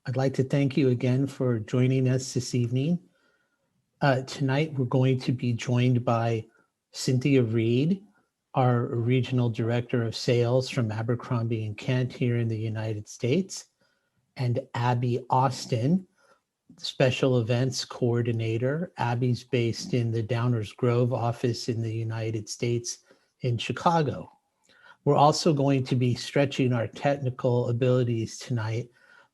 I'd like to thank you again for joining us this evening. Tonight, we're going to be joined by Cynthia Reed, our Regional Director of Sales from Abercrombie and Kent here in the United States, and Abby Austin, Special Events Coordinator. Abby's based in the Downers Grove office in the United States in Chicago. We're also going to be stretching our technical abilities tonight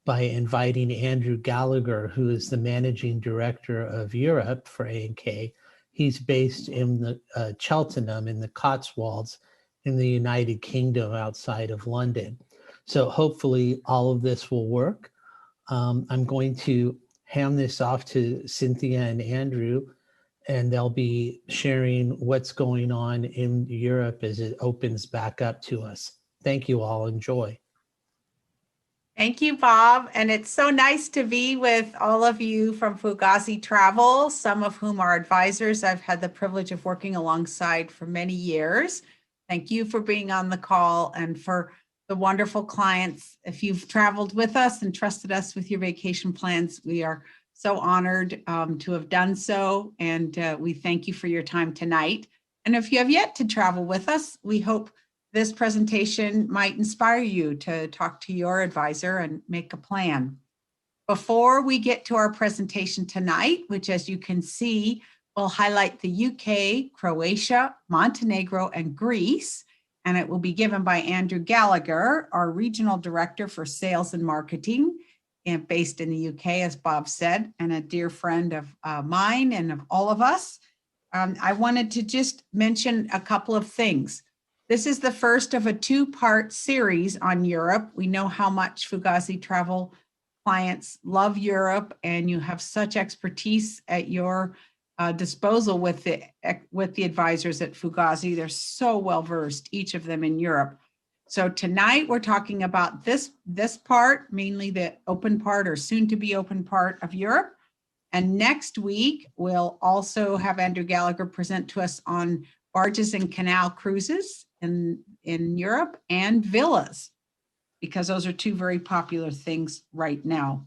by inviting Andrew Gallagher, who is the Managing Director of Europe for A&K. He's based in the Cheltenham in the Cotswolds in the United Kingdom outside of London. So hopefully all of this will work. I'm going to hand this off to Cynthia and Andrew, and they'll be sharing what's going on in Europe as it opens back up to us. Thank you all. Enjoy. Thank you, Bob. And it's so nice to be with all of you from Fugazi Travel, some of whom are advisors I've had the privilege of working alongside for many years. Thank you for being on the call and for the wonderful clients. If you've traveled with us and trusted us with your vacation plans, we are so honored to have done so. And we thank you for your time tonight. And if you have yet to travel with us, we hope this presentation might inspire you to talk to your advisor and make a plan. Before we get to our presentation tonight, which as you can see, will highlight the UK, Croatia, Montenegro, and Greece, and it will be given by Andrew Gallagher, our Regional Director for Sales and Marketing, and based in the UK, as Bob said, and a dear friend of mine and of all of us. I wanted to just mention a couple of things. This is the first of a two-part series on Europe. We know how much Fugazi Travel clients love Europe, and you have such expertise at your disposal with the advisors at Fugazi. They're so well-versed, each of them in Europe. So tonight we're talking about this part, mainly the open part or soon to be open part of Europe. And next week, we'll also have Andrew Gallagher present to us on barges and canal cruises in Europe and villas, because those are two very popular things right now.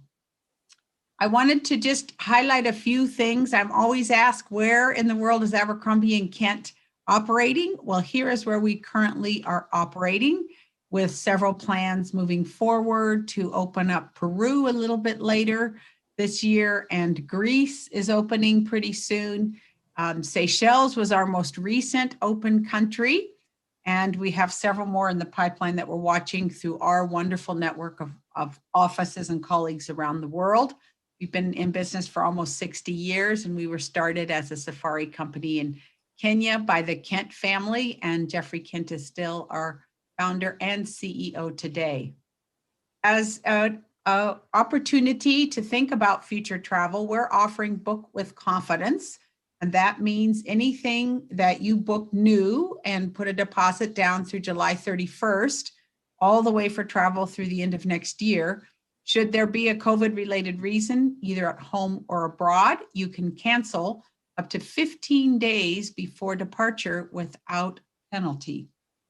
I wanted to just highlight a few things. I'm always asked, where in the world is Abercrombie and Kent operating? Well, here is where we currently are operating, with several plans moving forward to open up Peru a little bit later this year, and Greece is opening pretty soon. Seychelles was our most recent open country, and we have several more in the pipeline that we're watching through our wonderful network of offices and colleagues around the world. We've been in business for almost 60 years, and we were started as a safari company in Kenya by the Kent family, and Jeffrey Kent is still our founder and CEO today. As an opportunity to think about future travel, we're offering Book with Confidence, and that means anything that you book new and put a deposit down through July 31st, all the way for travel through the end of next year. Should there be a COVID-related reason, either at home or abroad, you can cancel up to 15 days before departure without penalty.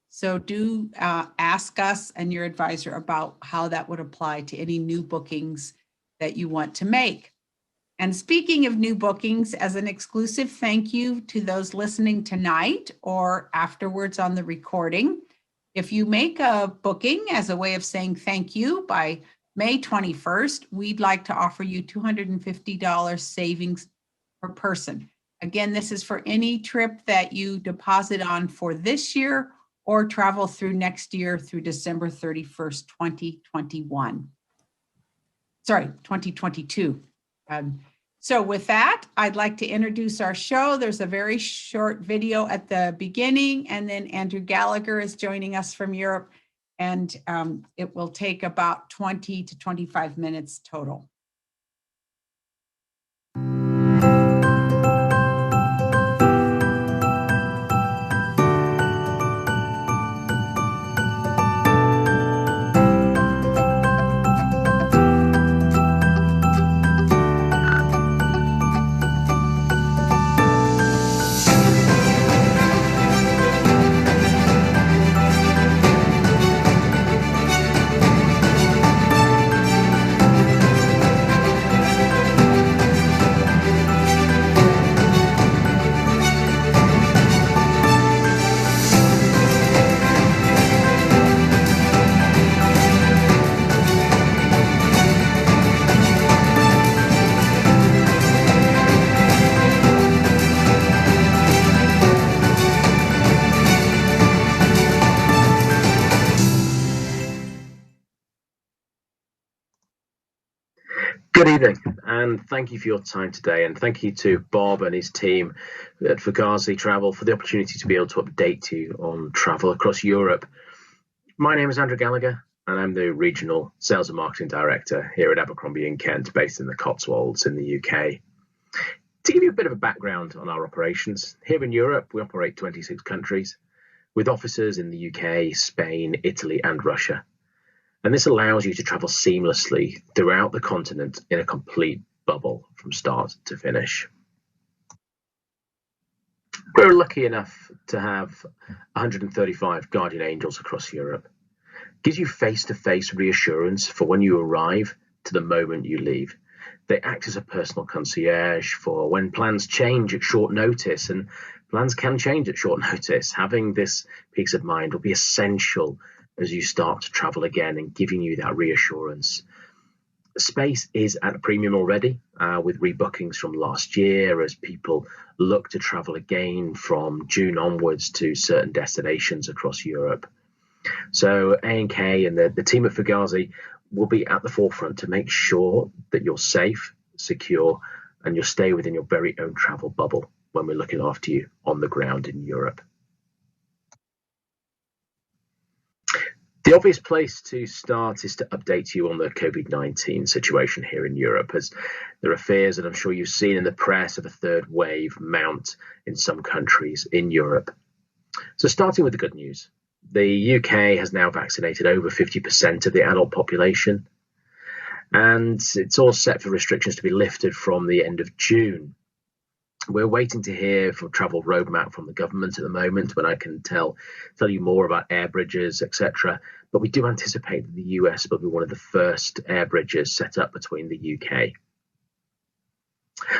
So do ask us and your advisor about how that would apply to any new bookings that you want to make. And speaking of new bookings, as an exclusive thank you to those listening tonight or afterwards on the recording, if you make a booking as a way of saying thank you by May 21st, we'd like to offer you $250 savings per person. Again, this is for any trip that you deposit on for this year or travel through next year through December 31st, 2021. Sorry, 2022. So with that, I'd like to introduce our show. There's a very short video at the beginning, and then Andrew Gallagher is joining us from Europe, and it will take about 20 to 25 minutes total. Good evening, and thank you for your time today, and thank you to Bob and his team at Fugazi Travel for the opportunity to be able to update you on travel across Europe. My name is Andrew Gallagher, and I'm the Regional Sales and Marketing Director here at Abercrombie in Kent, based in the Cotswolds in the UK. To give you a bit of a background on our operations, here in Europe, we operate 26 countries, with offices in the UK, Spain, Italy, and Russia. And this allows you to travel seamlessly throughout the continent in a complete bubble from start to finish. We're lucky enough to have 135 guardian angels across Europe. It gives you face-to-face reassurance for when you arrive to the moment you leave. They act as a personal concierge for when plans change at short notice, and plans can change at short notice. Having this peace of mind will be essential as you start to travel again and giving you that reassurance. Space is at a premium already with rebookings from last year as people look to travel again from June onwards to certain destinations across Europe. So A&K and the team at Fugazi will be at the forefront to make sure that you're safe, secure, and you'll stay within your very own travel bubble when we're looking after you on the ground in Europe. The obvious place to start is to update you on the COVID-19 situation here in Europe, as there are fears that I'm sure you've seen in the press of a third wave mount in some countries in Europe. So starting with the good news, the UK has now vaccinated over 50% of the adult population, and it's all set for restrictions to be lifted from the end of June. We're waiting to hear from travel roadmap from the government at the moment, when I can tell you more about air bridges, etc. But we do anticipate that the US will be one of the first air bridges set up between the UK.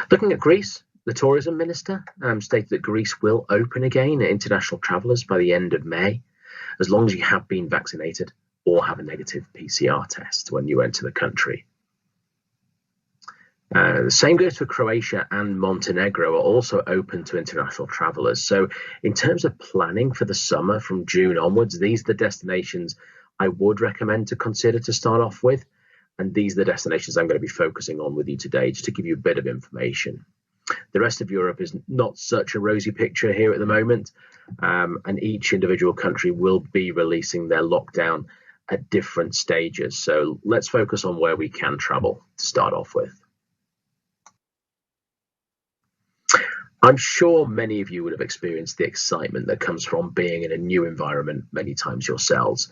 Looking at Greece, the tourism minister stated that Greece will open again to international travellers by the end of May, as long as you have been vaccinated or have a negative PCR test when you enter the country. The same goes for Croatia and Montenegro, are also open to international travellers. So in terms of planning for the summer from June onwards, these are the destinations I would recommend to consider to start off with. And these are the destinations I'm going to be focusing on with you today, just to give you a bit of information. The rest of Europe is not such a rosy picture here at the moment, and each individual country will be releasing their lockdown at different stages. So let's focus on where we can travel to start off with. I'm sure many of you would have experienced the excitement that comes from being in a new environment many times yourselves.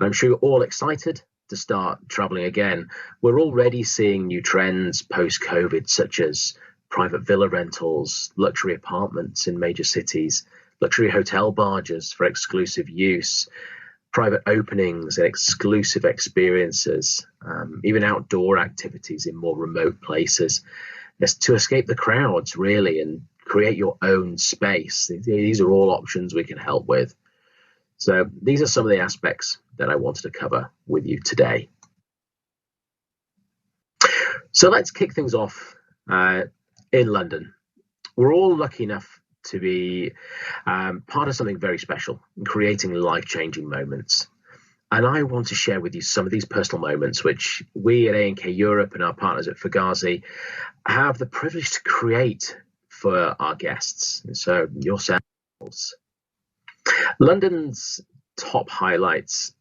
And I'm sure you're all excited to start traveling again. We're already seeing new trends post-COVID, such as private villa rentals, luxury apartments in major cities, luxury hotel barges for exclusive use, private openings and exclusive experiences, even outdoor activities in more remote places. It's to escape the crowds, really, and create your own space. These are all options we can help with. So these are some of the aspects that I wanted to cover with you today. So let's kick things off in London. We're all lucky enough to be part of something very special in creating life-changing moments. And I want to share with you some of these personal moments which we at A&K Europe and our partners at Fugazi have the privilege to create for our guests, and so yourselves. London's top highlights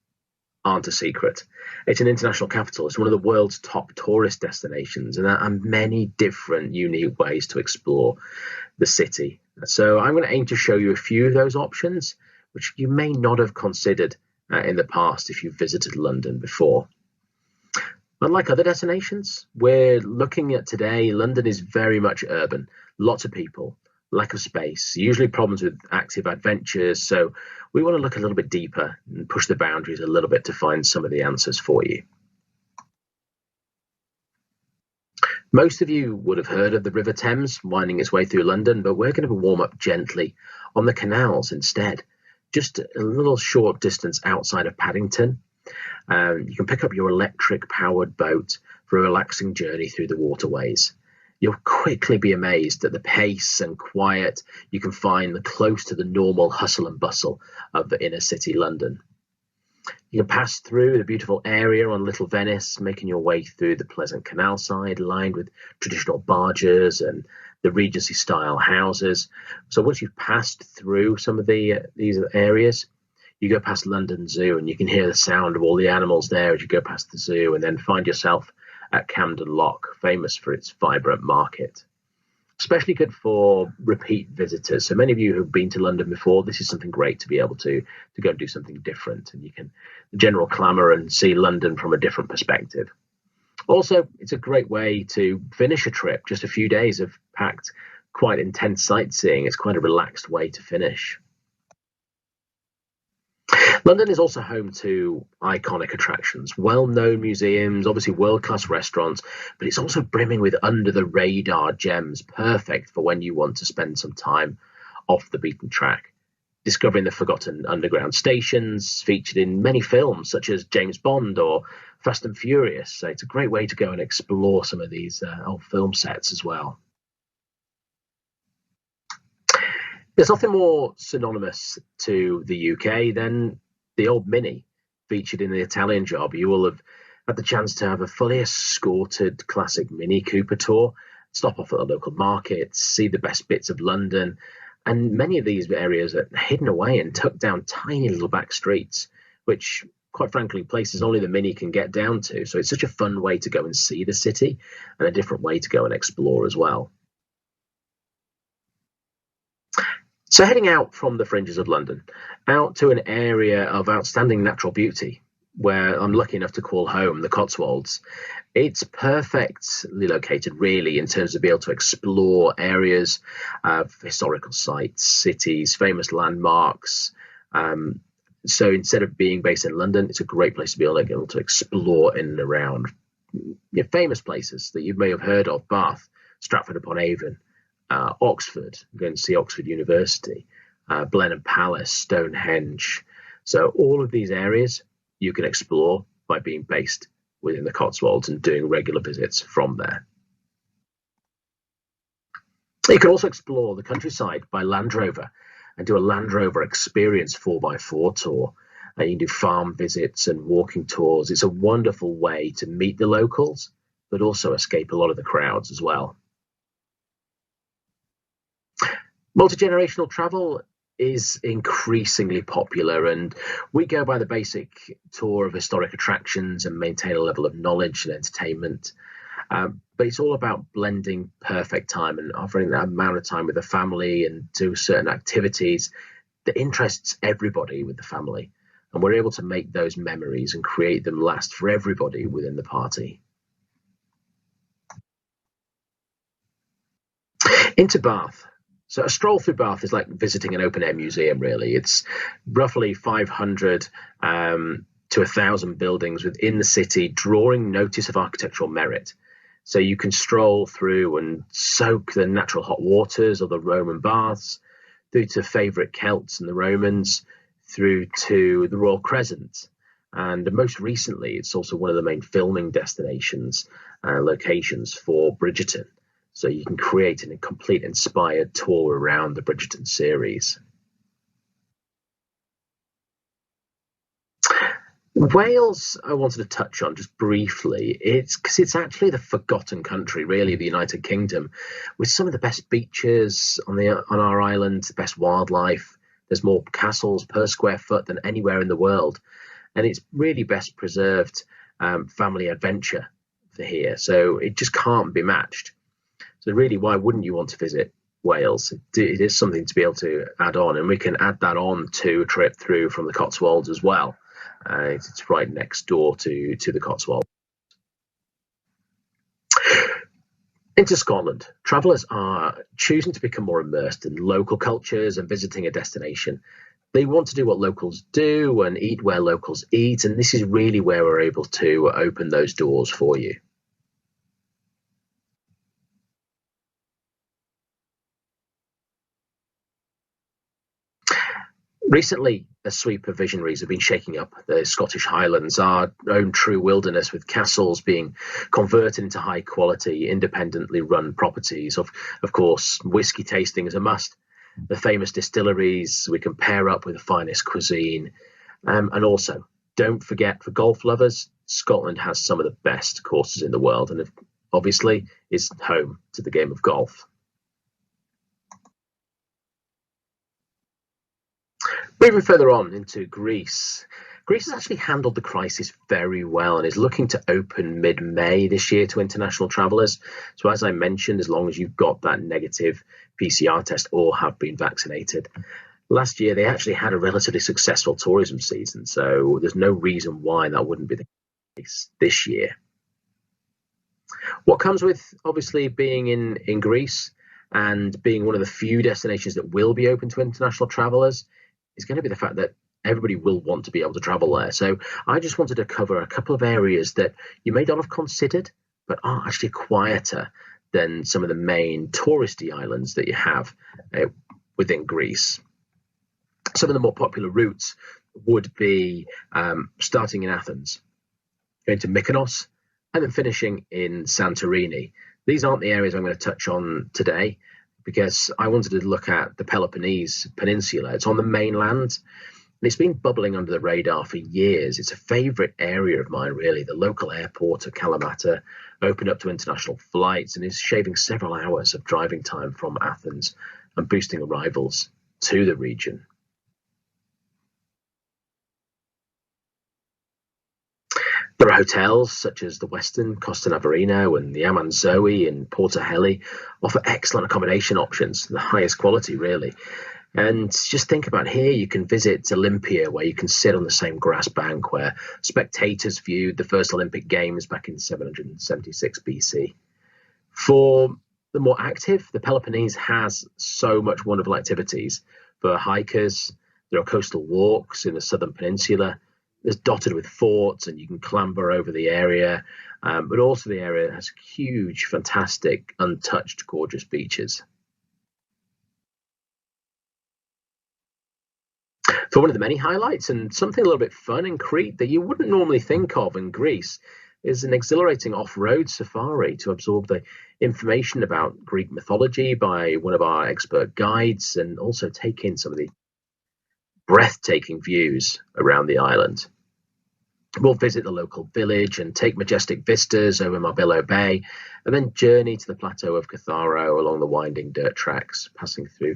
aren't a secret. It's an international capital. It's one of the world's top tourist destinations, and there are many different unique ways to explore the city. So I'm going to aim to show you a few of those options, which you may not have considered in the past if you've visited London before. Unlike other destinations we're looking at today, London is very much urban. Lots of people, lack of space, usually problems with active adventures. So we want to look a little bit deeper and push the boundaries a little bit to find some of the answers for you. Most of you would have heard of the River Thames winding its way through London, but we're going to warm up gently on the canals instead, just a little short distance outside of Paddington. You can pick up your electric powered boat for a relaxing journey through the waterways. You'll quickly be amazed at the pace and quiet you can find close to the normal hustle and bustle of the inner city London. You can pass through the beautiful area on Little Venice, making your way through the pleasant canal side, lined with traditional barges and the Regency-style houses. So once you've passed through some of these areas, you go past London Zoo, and you can hear the sound of all the animals there as you go past the zoo, and then find yourself at Camden Lock, famous for its vibrant market. Especially good for repeat visitors. So many of you who've been to London before, this is something great to be able to go and do something different, and you can general clamour and see London from a different perspective. Also, it's a great way to finish a trip. Just a few days of packed, quite intense sightseeing. It's quite a relaxed way to finish. London is also home to iconic attractions, well-known museums, obviously world-class restaurants, but it's also brimming with under-the-radar gems, perfect for when you want to spend some time off the beaten track. Discovering the forgotten underground stations featured in many films, such as James Bond or Fast and Furious. So it's a great way to go and explore some of these old film sets as well. There's nothing more synonymous to the UK than the old Mini featured in the Italian Job. You will have had the chance to have a fully escorted classic Mini Cooper tour, stop off at the local markets, see the best bits of London, and many of these areas are hidden away and tucked down tiny little back streets, which, quite frankly, places only the Mini can get down to. So it's such a fun way to go and see the city, and a different way to go and explore as well. So heading out from the fringes of London, out to an area of outstanding natural beauty, where I'm lucky enough to call home, the Cotswolds. It's perfectly located, really, in terms of being able to explore areas of historical sites, cities, famous landmarks. So instead of being based in London, it's a great place to be able to explore in and around famous places that you may have heard of: Bath, Stratford-upon-Avon, Oxford, going to see Oxford University, Blenheim Palace, Stonehenge. So all of these areas you can explore by being based within the Cotswolds and doing regular visits from there. You can also explore the countryside by Land Rover and do a Land Rover Experience 4x4 tour. You can do farm visits and walking tours. It's a wonderful way to meet the locals, but also escape a lot of the crowds as well. Multi-generational travel is increasingly popular, and we go by the basic tour of historic attractions and maintain a level of knowledge and entertainment. But it's all about blending perfect time and offering that amount of time with the family and do certain activities that interests everybody with the family. And we're able to make those memories and create them last for everybody within the party. Into Bath. So a stroll through Bath is like visiting an open-air museum, really. It's roughly 500 to 1,000 buildings within the city, drawing notice of architectural merit. So you can stroll through and soak the natural hot waters of the Roman baths, through to favourite Celts and the Romans, through to the Royal Crescent. And most recently, it's also one of the main filming destinations, locations for Bridgerton. So you can create a complete inspired tour around the Bridgerton series. Wales, I wanted to touch on just briefly. It's because it's actually the forgotten country, really, the United Kingdom, with some of the best beaches on our island, the best wildlife. There's more castles per square foot than anywhere in the world, and it's really best preserved family adventure for here. So it just can't be matched. So really, why wouldn't you want to visit Wales? It is something to be able to add on, and we can add that on to a trip through from the Cotswolds as well. It's right next door to the Cotswolds. Into Scotland, travellers are choosing to become more immersed in local cultures and visiting a destination. They want to do what locals do and eat where locals eat, and this is really where we're able to open those doors for you. Recently, a sweep of visionaries have been shaking up the Scottish Highlands, our own true wilderness, with castles being converted into high-quality, independently run properties. Of course, whiskey tasting is a must. The famous distilleries we can pair up with the finest cuisine, and also Don't forget, for golf lovers, Scotland has some of the best courses in the world, and obviously is home to the game of golf. Moving further on into Greece. Greece has actually handled the crisis very well and is looking to open mid-May this year to international travellers. So as I mentioned, as long as you've got that negative PCR test or have been vaccinated. Last year, they actually had a relatively successful tourism season, so there's no reason why that wouldn't be the case this year. What comes with obviously being in Greece and being one of the few destinations that will be open to international travellers is going to be the fact that everybody will want to be able to travel there. So I just wanted to cover a couple of areas that you may not have considered, but are actually quieter than some of the main touristy islands that you have within Greece. Some of the more popular routes would be starting in Athens, going to Mykonos, and then finishing in Santorini. These aren't the areas I'm going to touch on today because I wanted to look at the Peloponnese Peninsula. It's on the mainland. And it's been bubbling under the radar for years. It's a favourite area of mine, really. The local airport of Kalamata opened up to international flights and is shaving several hours of driving time from Athens and boosting arrivals to the region. There are hotels such as the Westin Costa Navarino and the Amanzoe in Porto Heli offer excellent accommodation options, the highest quality, really. And just think about here, you can visit Olympia, where you can sit on the same grass bank where spectators viewed the first Olympic Games back in 776 BC. For the more active, the Peloponnese has so much wonderful activities. For hikers, there are coastal walks in the southern peninsula. It's dotted with forts and you can clamber over the area. But also the area has huge, fantastic, untouched, gorgeous beaches. For one of the many highlights and something a little bit fun in Crete that you wouldn't normally think of in Greece is an exhilarating off-road safari to absorb the information about Greek mythology by one of our expert guides and also take in some of the breathtaking views around the island. We'll visit the local village and take majestic vistas over Marbello Bay and then journey to the plateau of Catharo along the winding dirt tracks, passing through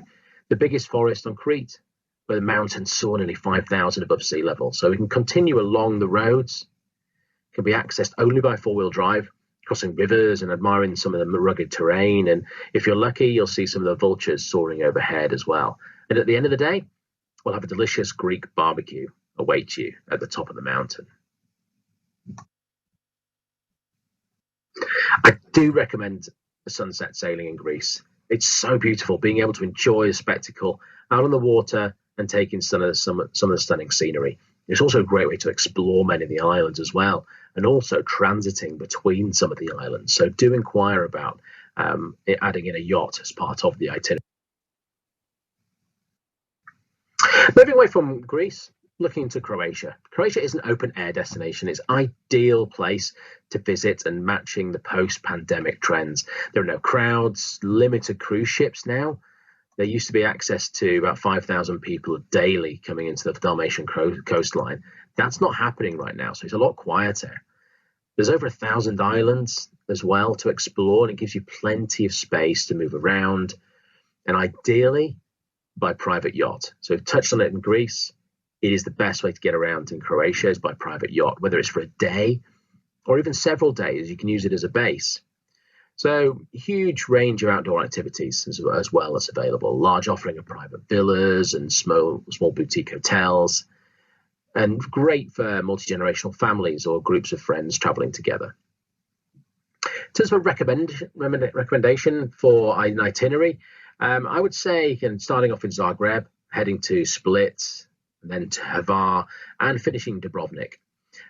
the biggest forest on Crete, where the mountains soar nearly 5,000 above sea level. So we can continue along the roads, can be accessed only by four-wheel drive, crossing rivers and admiring some of the rugged terrain. And if you're lucky, you'll see some of the vultures soaring overhead as well. And at the end of the day, we'll have a delicious Greek barbecue await you at the top of the mountain. I do recommend the sunset sailing in Greece. It's so beautiful, being able to enjoy the spectacle out on the water and take in some of the stunning scenery. It's also a great way to explore many of the islands as well, and also transiting between some of the islands. So do inquire about adding in a yacht as part of the itinerary. Moving away from Greece, looking into Croatia. Croatia is an open-air destination. It's an ideal place to visit and matching the post-pandemic trends. There are no crowds, limited cruise ships now. There used to be access to about 5,000 people daily coming into the Dalmatian coastline. That's not happening right now, so it's a lot quieter. There's over 1,000 islands as well to explore, and it gives you plenty of space to move around, and ideally by private yacht. So we've touched on it in Greece. It is the best way to get around in Croatia is by private yacht, whether it's for a day or even several days. You can use it as a base. So huge range of outdoor activities as well as available. Large offering of private villas and small boutique hotels, and great for multi-generational families or groups of friends traveling together. In terms of a recommendation for an itinerary, I would say starting off in Zagreb, heading to Split, and then to Hvar, and finishing Dubrovnik.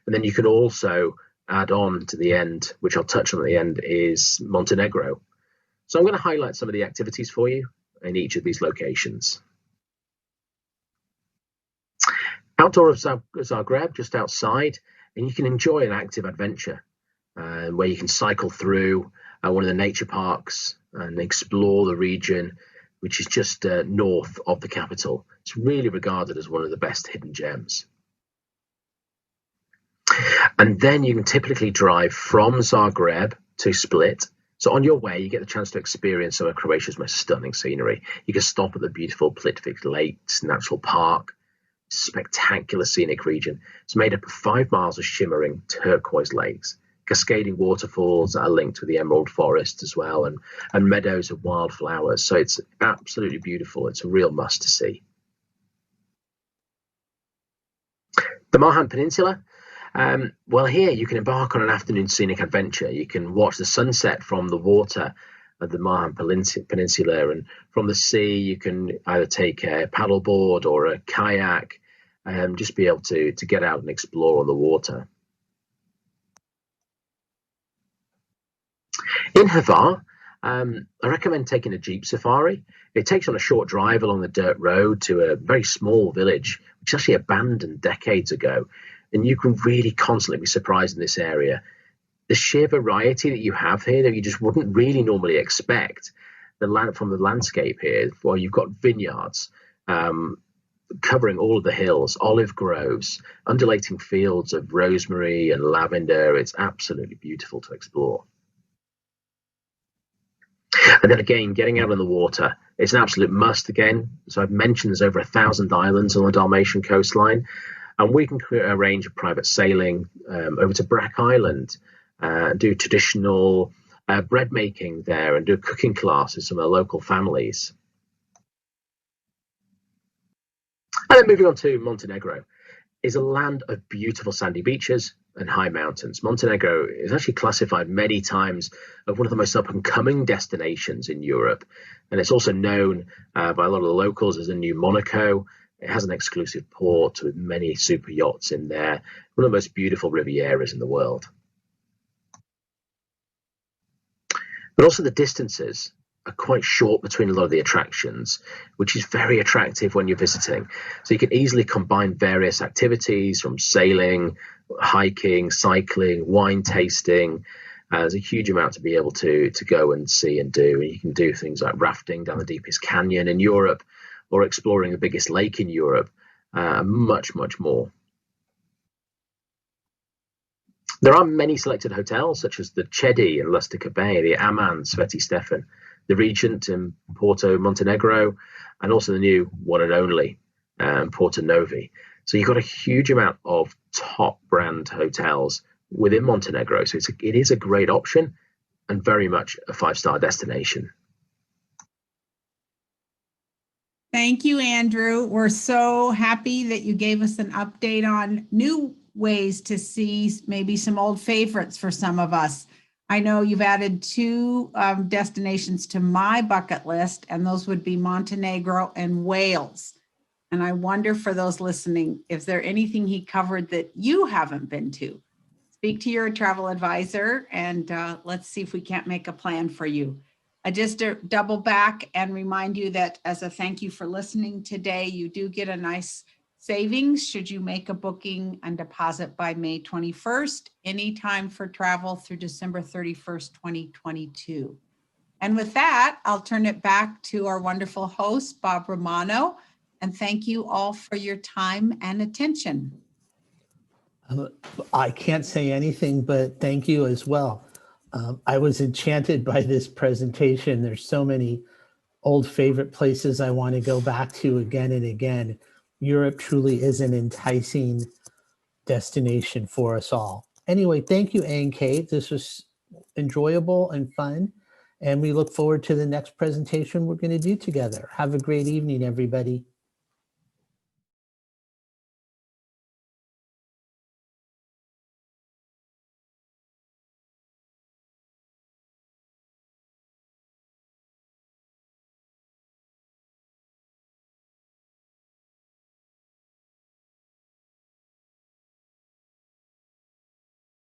And then you can also add on to the end, which I'll touch on at the end, is Montenegro. So I'm going to highlight some of the activities for you in each of these locations. Outdoor of Zagreb, just outside, and you can enjoy an active adventure where you can cycle through one of the nature parks and explore the region, which is just north of the capital. It's really regarded as one of the best hidden gems. And then you can typically drive from Zagreb to Split. So on your way, you get the chance to experience some of Croatia's most stunning scenery. You can stop at the beautiful Plitvice Lakes Natural Park, spectacular scenic region. It's made up of 5 miles of shimmering turquoise lakes, cascading waterfalls that are linked with the emerald forest as well, and meadows of wildflowers. So it's absolutely beautiful. It's a real must to see. The Marhan Peninsula. Well, here you can embark on an afternoon scenic adventure. You can watch the sunset from the water of the Marhan Peninsula, and from the sea you can either take a paddleboard or a kayak and just be able to get out and explore on the water. In Hvar, I recommend taking a jeep safari. It takes on a short drive along the dirt road to a very small village, which is actually abandoned decades ago. And you can really constantly be surprised in this area. The sheer variety that you have here that you just wouldn't really normally expect from the landscape here. Well, you've got vineyards covering all of the hills, olive groves, undulating fields of rosemary and lavender. It's absolutely beautiful to explore. And then again, getting out on the water, it's an absolute must again. So I've mentioned there's over 1,000 islands on the Dalmatian coastline, and we can arrange a private sailing over to Brack Island, do traditional bread making there, and do a cooking class with some of the local families. And then moving on to Montenegro, is a land of beautiful sandy beaches and high mountains. Montenegro is actually classified many times as one of the most up-and-coming destinations in Europe, and it's also known by a lot of the locals as the new Monaco. It has an exclusive port with many super yachts in there, one of the most beautiful Rivieras in the world. But also the distances are quite short between a lot of the attractions, which is very attractive when you're visiting. So you can easily combine various activities from sailing, hiking, cycling, wine tasting. There's a huge amount to be able to go and see and do. And you can do things like rafting down the deepest canyon in Europe, or exploring the biggest lake in Europe, much, much more. There are many selected hotels, such as the Chedi in Lustica Bay, the Aman Sveti Stefan, the Regent in Porto Montenegro, and also the new one and only Porto Novi. So you've got a huge amount of top brand hotels within Montenegro. So it is a great option and very much a 5-star destination. Thank you, Andrew. We're so happy that you gave us an update on new ways to see maybe some old favorites for some of us. I know you've added 2 destinations to my bucket list, and those would be Montenegro and Wales. And I wonder, for those listening, if there's anything he covered that you haven't been to. Speak to your travel advisor, and let's see if we can't make a plan for you. I just double back and remind you that as a thank you for listening today, you do get a nice savings should you make a booking and deposit by May 21st, anytime for travel through December 31st, 2022. And with that, I'll turn it back to our wonderful host, Bob Romano, and thank you all for your time and attention. I can't say anything but thank you as well. I was enchanted by this presentation. There's so many old favorite places I want to go back to again and again. Europe truly is an enticing destination for us all. Anyway, thank you, Anne Kate. This was enjoyable and fun, and we look forward to the next presentation we're going to do together. Have a great evening, everybody.